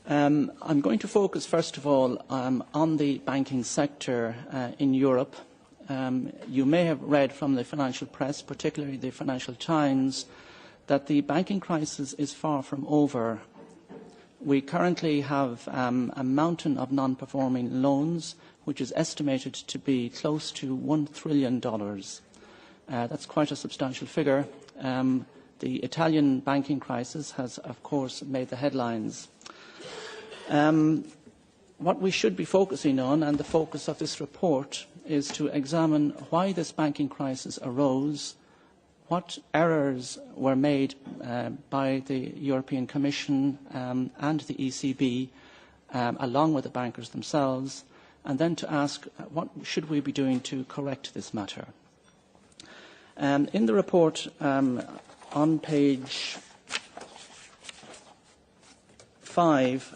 I'm going to focus, first of all, on the banking sector in Europe. You may have read from the financial press, particularly the Financial Times, that the banking crisis is far from over. We currently have a mountain of non-performing loans, which is estimated to be close to $1 trillion. That's quite a substantial figure. The Italian banking crisis has, of course, made the headlines. What we should be focusing on, and the focus of this report, is to examine why this banking crisis arose, what errors were made by the European Commission and the ECB, along with the bankers themselves, and then to ask what should we be doing to correct this matter. In the report, on page 5,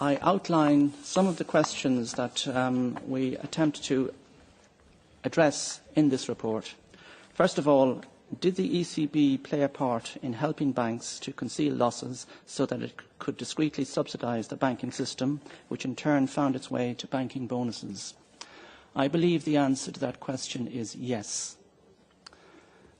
I outline some of the questions that we attempt to address in this report. First of all, did the ECB play a part in helping banks to conceal losses so that it could discreetly subsidise the banking system, which in turn found its way to banking bonuses? I believe the answer to that question is yes.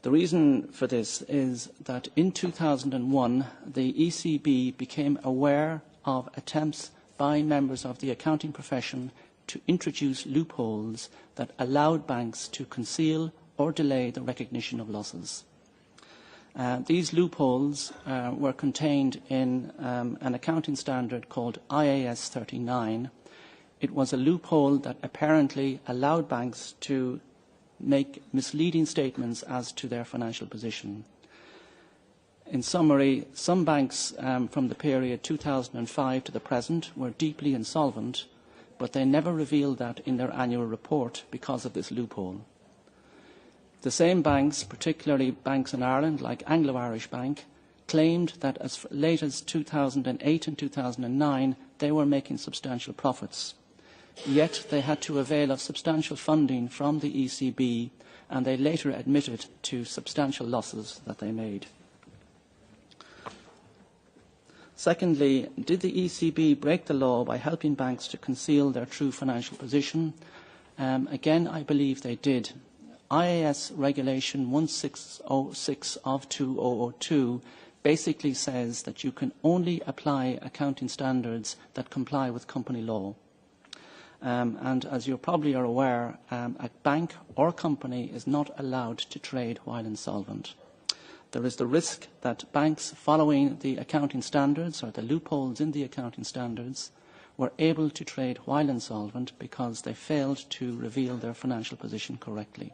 The reason for this is that in 2001, the ECB became aware of attempts by members of the accounting profession to introduce loopholes that allowed banks to conceal or delay the recognition of losses. These loopholes were contained in an accounting standard called IAS 39. It was a loophole that apparently allowed banks to make misleading statements as to their financial position. In summary, some banks from the period 2005 to the present were deeply insolvent, but they never revealed that in their annual report because of this loophole. The same banks, particularly banks in Ireland like Anglo-Irish Bank, claimed that as late as 2008 and 2009 they were making substantial profits. Yet they had to avail of substantial funding from the ECB, and they later admitted to substantial losses that they made. Secondly, did the ECB break the law by helping banks to conceal their true financial position? Again, I believe they did. IAS Regulation 1606 of 2002 basically says that you can only apply accounting standards that comply with company law. And as you probably are aware, a bank or company is not allowed to trade while insolvent. There is the risk that banks following the accounting standards or the loopholes in the accounting standards were able to trade while insolvent because they failed to reveal their financial position correctly.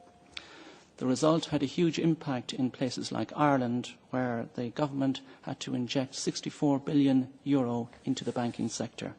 The result had a huge impact in places like Ireland, where the government had to inject €64 billion into the banking sector.